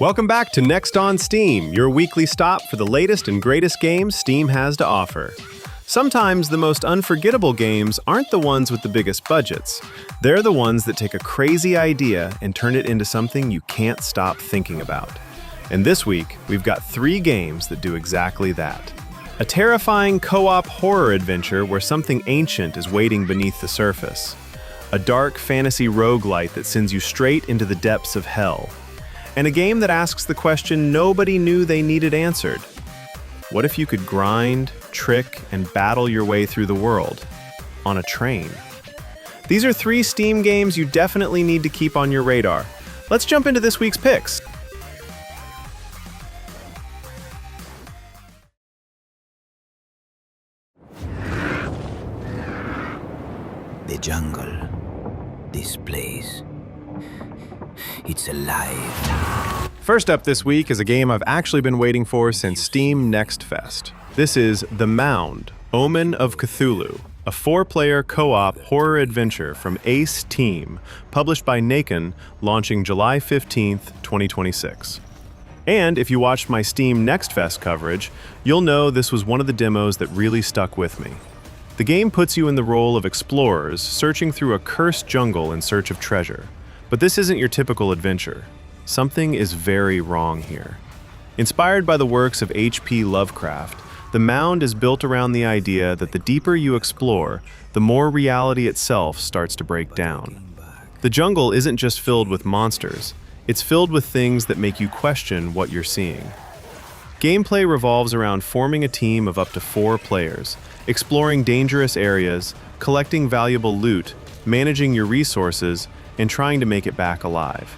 Welcome back to Next on Steam, your weekly stop for the latest and greatest games Steam has to offer. Sometimes the most unforgettable games aren't the ones with the biggest budgets. They're the ones that take a crazy idea and turn it into something you can't stop thinking about. And this week, we've got 3 games that do exactly that. A terrifying co-op horror adventure where something ancient is waiting beneath the surface. A dark fantasy roguelite that sends you straight into the depths of hell. And a game that asks the question nobody knew they needed answered. What if you could grind, trick, and battle your way through the world on a train? These are 3 Steam games you definitely need to keep on your radar. Let's jump into this week's picks. The jungle. This place. It's alive. First up this week is a game I've actually been waiting for since Steam Next Fest. This is The Mound, Omen of Cthulhu, a 4-player co-op horror adventure from Ace Team, published by Maiden, launching July 15th, 2026. And if you watched my Steam Next Fest coverage, you'll know this was one of the demos that really stuck with me. The game puts you in the role of explorers searching through a cursed jungle in search of treasure. But this isn't your typical adventure. Something is very wrong here. Inspired by the works of H.P. Lovecraft, The Mound is built around the idea that the deeper you explore, the more reality itself starts to break down. The jungle isn't just filled with monsters, it's filled with things that make you question what you're seeing. Gameplay revolves around forming a team of up to 4 players, exploring dangerous areas, collecting valuable loot, managing your resources, and trying to make it back alive.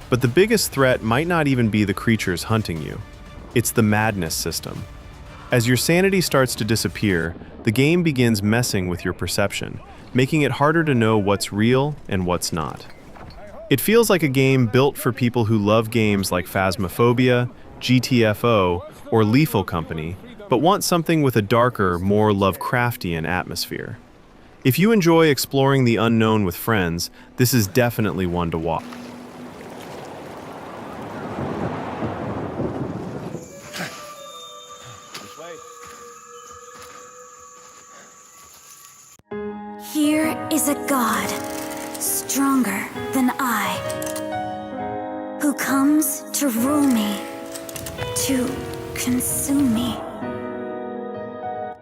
But the biggest threat might not even be the creatures hunting you. It's the madness system. As your sanity starts to disappear, the game begins messing with your perception, making it harder to know what's real and what's not. It feels like a game built for people who love games like Phasmophobia, GTFO, or Lethal Company, but want something with a darker, more Lovecraftian atmosphere. If you enjoy exploring the unknown with friends, this is definitely one to watch. Here is a god, stronger than I, who comes to rule me, to consume me.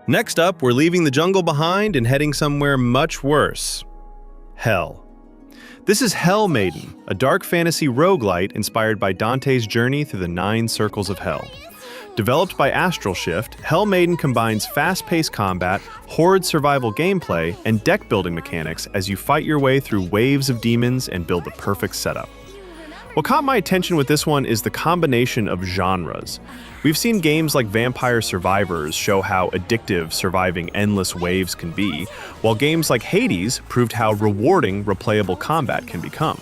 Next up, we're leaving the jungle behind and heading somewhere much worse. Hell. This is Maiden, a dark fantasy roguelite inspired by Dante's journey through the 9 circles of hell. Developed by Astral Shift, Maiden combines fast-paced combat, horde survival gameplay, and deck-building mechanics as you fight your way through waves of demons and build the perfect setup. What caught my attention with this one is the combination of genres. We've seen games like Vampire Survivors show how addictive surviving endless waves can be, while games like Hades proved how rewarding replayable combat can become.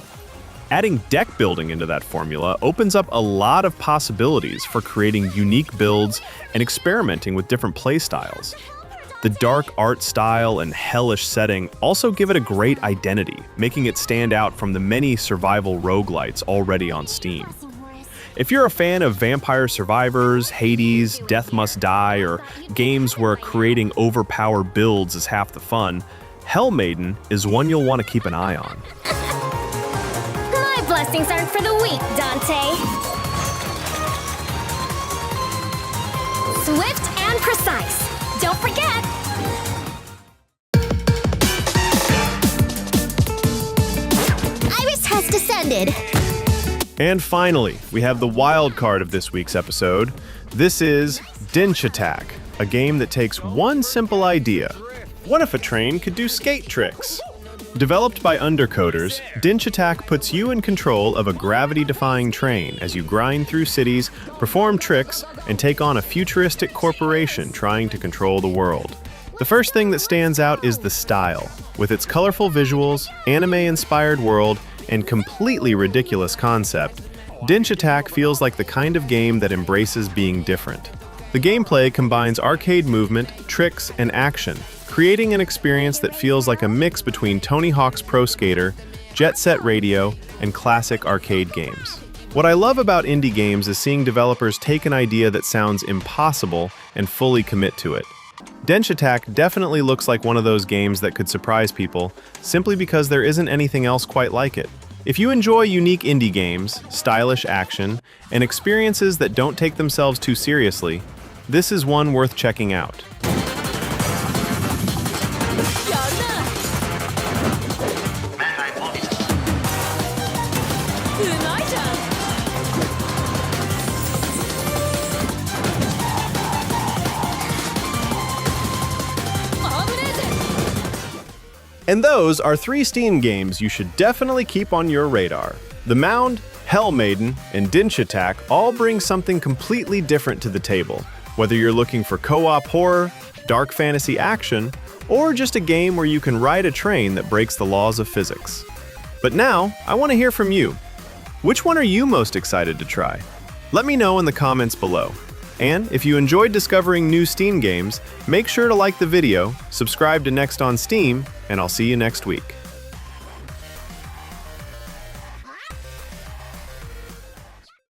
Adding deck building into that formula opens up a lot of possibilities for creating unique builds and experimenting with different playstyles. The dark art style and hellish setting also give it a great identity, making it stand out from the many survival roguelites already on Steam. If you're a fan of Vampire Survivors, Hades, Death Must Die, or games where creating overpowered builds is half the fun, Maiden is one you'll want to keep an eye on. My blessings aren't for the weak, Dante. Swift and precise. Don't forget! Iris has descended. And finally, we have the wild card of this week's episode. This is Denshattack, a game that takes one simple idea. What if a train could do skate tricks? Developed by undercoders, Denshattack puts you in control of a gravity-defying train as you grind through cities, perform tricks, and take on a futuristic corporation trying to control the world. The first thing that stands out is the style. With its colorful visuals, anime-inspired world, and completely ridiculous concept, Denshattack feels like the kind of game that embraces being different. The gameplay combines arcade movement, tricks, and action, creating an experience that feels like a mix between Tony Hawk's Pro Skater, Jet Set Radio, and classic arcade games. What I love about indie games is seeing developers take an idea that sounds impossible and fully commit to it. Denshattack definitely looks like one of those games that could surprise people, simply because there isn't anything else quite like it. If you enjoy unique indie games, stylish action, and experiences that don't take themselves too seriously, this is one worth checking out. And those are 3 Steam games you should definitely keep on your radar. The Mound, Maiden, and Denshattack all bring something completely different to the table, whether you're looking for co-op horror, dark fantasy action, or just a game where you can ride a train that breaks the laws of physics. But now, I want to hear from you. Which one are you most excited to try? Let me know in the comments below. And if you enjoyed discovering new Steam games, make sure to like the video, subscribe to Next on Steam, and I'll see you next week.